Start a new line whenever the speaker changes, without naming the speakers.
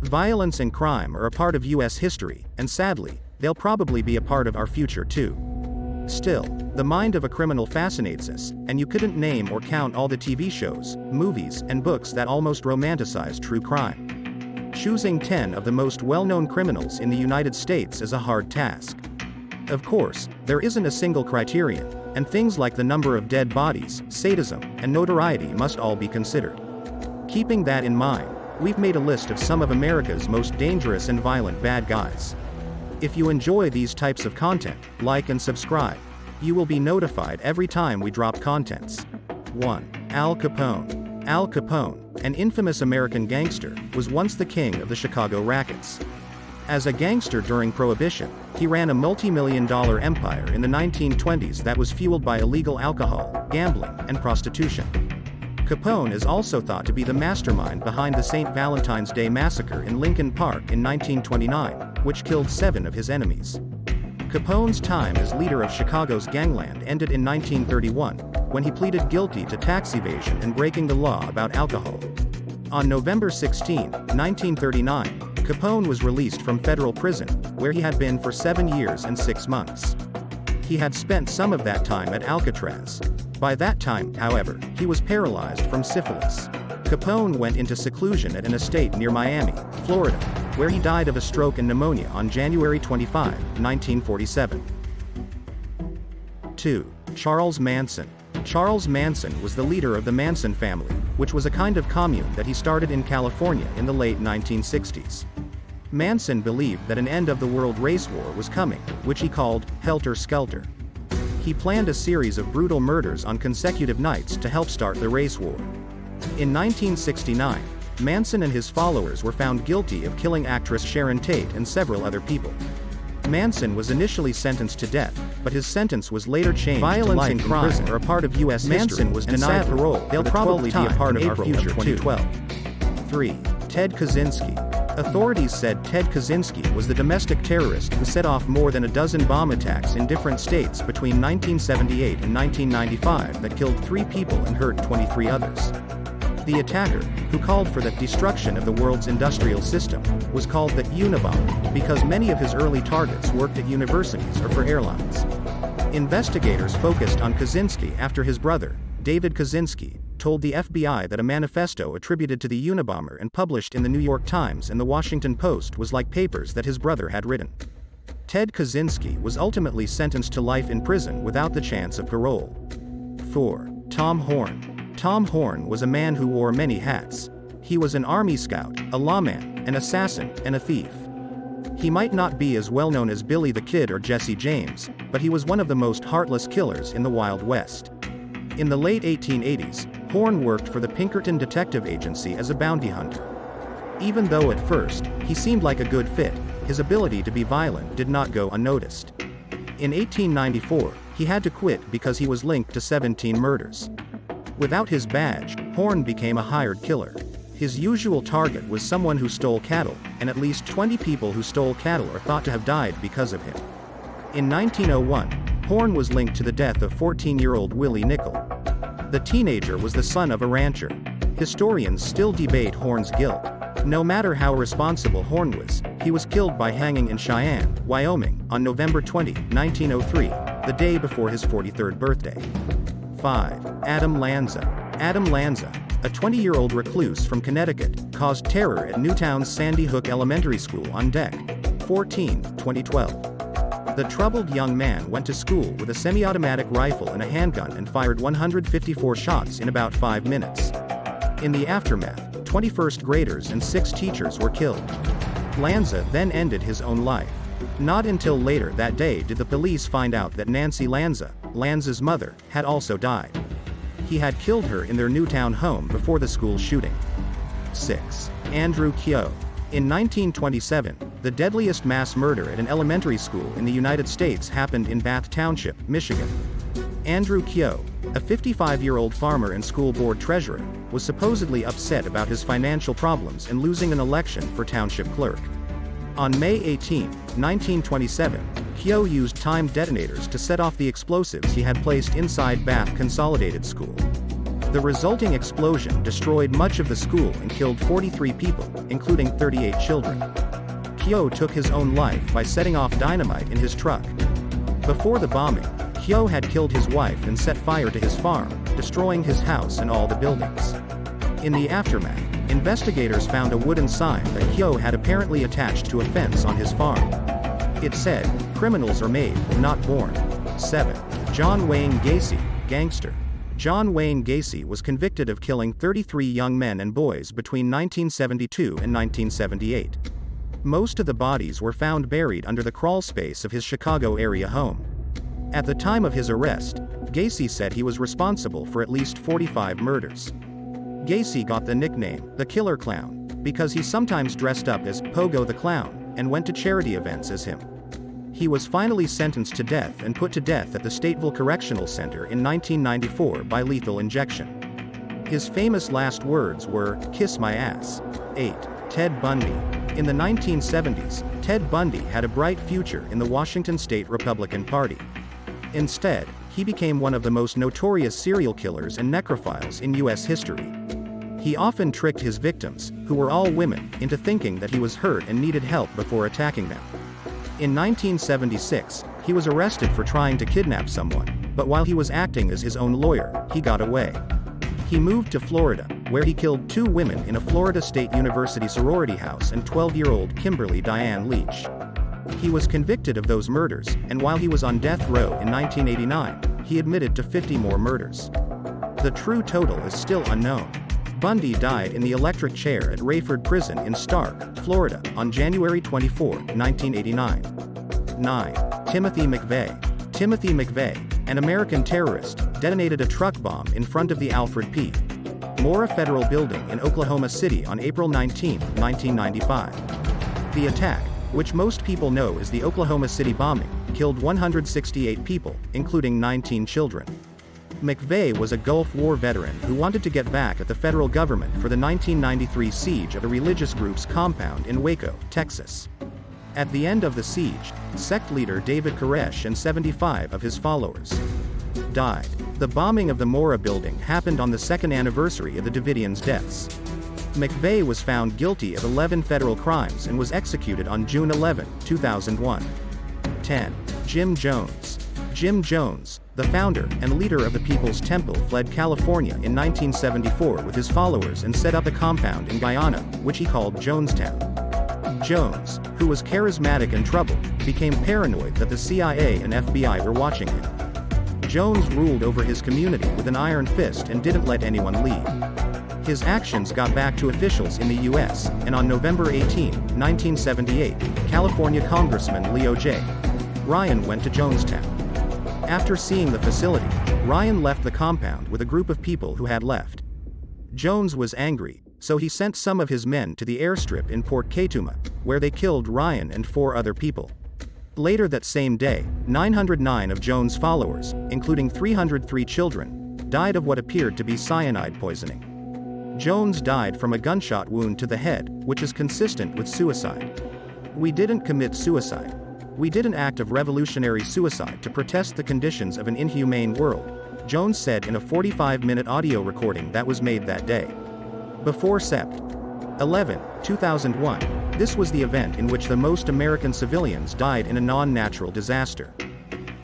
Violence and crime are a part of US history, and sadly, they'll probably be a part of our future too. Still, the mind of a criminal fascinates us, and you couldn't name or count all the TV shows, movies, and books that almost romanticize true crime. Choosing 10 of the most well-known criminals in the United States is a hard task. Of course, there isn't a single criterion, and things like the number of dead bodies, sadism, and notoriety must all be considered. Keeping that in mind, we've made a list of some of America's most dangerous and violent bad guys. If you enjoy these types of content, like and subscribe. You will be notified every time we drop contents. 1. Al Capone. Al Capone, an infamous American gangster, was once the king of the Chicago rackets. As a gangster during Prohibition, he ran a multi-million-dollar empire in the 1920s that was fueled by illegal alcohol, gambling, and prostitution. Capone is also thought to be the mastermind behind the St. Valentine's Day Massacre in Lincoln Park in 1929, which killed 7 of his enemies. Capone's time as leader of Chicago's gangland ended in 1931, when he pleaded guilty to tax evasion and breaking the law about alcohol. On November 16, 1939, Capone was released from federal prison, where he had been for 7 years and 6 months. He had spent some of that time at Alcatraz. By that time, however, he was paralyzed from syphilis. Capone went into seclusion at an estate near Miami, Florida, where he died of a stroke and pneumonia on January 25, 1947. 2. Charles Manson. Charles Manson was the leader of the Manson family, which was a kind of commune that he started in California in the late 1960s. Manson believed that an end-of-the-world race war was coming, which he called Helter Skelter. He planned a series of brutal murders on consecutive nights to help start the race war. In 1969, Manson and his followers were found guilty of killing actress Sharon Tate and several other people. Manson was initially sentenced to death, but his sentence was later changed to life in prison. Are a part of U.S. history. Manson was denied parole. They'll probably be a part of our future 2012. 3. Ted Kaczynski. Authorities said Ted Kaczynski was the domestic terrorist who set off more than a dozen bomb attacks in different states between 1978 and 1995 that killed 3 people and hurt 23 others. The attacker, who called for the destruction of the world's industrial system, was called the Unabomber because many of his early targets worked at universities or for airlines. Investigators focused on Kaczynski after his brother, David Kaczynski, told the FBI that a manifesto attributed to the Unabomber and published in the New York Times and the Washington Post was like papers that his brother had written. Ted Kaczynski was ultimately sentenced to life in prison without the chance of parole. 4. Tom Horn. Tom Horn was a man who wore many hats. He was an Army scout, a lawman, an assassin, and a thief. He might not be as well known as Billy the Kid or Jesse James, but he was one of the most heartless killers in the Wild West. In the late 1880s, Horn worked for the Pinkerton Detective Agency as a bounty hunter. Even though at first, he seemed like a good fit, his ability to be violent did not go unnoticed. In 1894, he had to quit because he was linked to 17 murders. Without his badge, Horn became a hired killer. His usual target was someone who stole cattle, and at least 20 people who stole cattle are thought to have died because of him. In 1901, Horn was linked to the death of 14-year-old Willie Nickel. The teenager was the son of a rancher. Historians still debate Horn's guilt. No matter how responsible Horn was, he was killed by hanging in Cheyenne, Wyoming, on November 20, 1903, the day before his 43rd birthday. 5. Adam Lanza. Adam Lanza, a 20-year-old recluse from Connecticut, caused terror at Newtown's Sandy Hook Elementary School on Deck 14, 2012. The troubled young man went to school with a semi-automatic rifle and a handgun and fired 154 shots in about 5 minutes. In the aftermath, 21st graders and 6 teachers were killed. Lanza then ended his own life. Not until later that day did the police find out that Nancy Lanza, Lanza's mother, had also died. He had killed her in their Newtown home before the school shooting. 6. Andrew Keogh. In 1927, the deadliest mass murder at an elementary school in the United States happened in Bath Township, Michigan. Andrew Keogh, a 55-year-old farmer and school board treasurer, was supposedly upset about his financial problems and losing an election for township clerk. On May 18, 1927, Keogh used timed detonators to set off the explosives he had placed inside Bath Consolidated School. The resulting explosion destroyed much of the school and killed 43 people, including 38 children. Kyo took his own life by setting off dynamite in his truck. Before the bombing, Kyo had killed his wife and set fire to his farm, destroying his house and all the buildings. In the aftermath, investigators found a wooden sign that Kyo had apparently attached to a fence on his farm. It said, "Criminals are made, not born." 7. John Wayne Gacy, gangster. John Wayne Gacy was convicted of killing 33 young men and boys between 1972 and 1978. Most of the bodies were found buried under the crawl space of his Chicago area home. At the time of his arrest, Gacy said he was responsible for at least 45 murders. Gacy got the nickname, the Killer Clown, because he sometimes dressed up as Pogo the Clown, and went to charity events as him. He was finally sentenced to death and put to death at the Stateville Correctional Center in 1994 by lethal injection. His famous last words were, "Kiss my ass." 8. Ted Bundy. In the 1970s, Ted Bundy had a bright future in the Washington State Republican Party. Instead, he became one of the most notorious serial killers and necrophiles in U.S. history. He often tricked his victims, who were all women, into thinking that he was hurt and needed help before attacking them. In 1976, he was arrested for trying to kidnap someone, but while he was acting as his own lawyer, he got away. He moved to Florida, where he killed 2 women in a Florida State University sorority house and 12-year-old Kimberly Diane Leach. He was convicted of those murders, and while he was on death row in 1989, he admitted to 50 more murders. The true total is still unknown. Bundy died in the electric chair at Rayford Prison in Stark, Florida, on January 24, 1989. 9. Timothy McVeigh. Timothy McVeigh, an American terrorist, detonated a truck bomb in front of the Alfred P. Mora Federal Building in Oklahoma City on April 19, 1995. The attack, which most people know as the Oklahoma City bombing, killed 168 people, including 19 children. McVeigh was a Gulf War veteran who wanted to get back at the federal government for the 1993 siege of a religious group's compound in Waco, Texas. At the end of the siege, sect leader David Koresh and 75 of his followers died. The bombing of the Mora building happened on the second anniversary of the Davidians' deaths. McVeigh was found guilty of 11 federal crimes and was executed on June 11, 2001. 10. Jim Jones. Jim Jones, the founder and leader of the People's Temple, fled California in 1974 with his followers and set up a compound in Guyana, which he called Jonestown. Jones, who was charismatic and troubled, became paranoid that the CIA and FBI were watching him. Jones ruled over his community with an iron fist and didn't let anyone leave. His actions got back to officials in the U.S., and on November 18, 1978, California Congressman Leo J. Ryan went to Jonestown. After seeing the facility, Ryan left the compound with a group of people who had left. Jones was angry, so he sent some of his men to the airstrip in Port Kaituma, where they killed Ryan and 4 other people. Later that same day, 909 of Jones' followers, including 303 children, died of what appeared to be cyanide poisoning. Jones died from a gunshot wound to the head, which is consistent with suicide. "We didn't commit suicide. We did an act of revolutionary suicide to protest the conditions of an inhumane world," Jones said in a 45-minute audio recording that was made that day. Before Sept. 11, 2001, this was the event in which the most American civilians died in a non-natural disaster.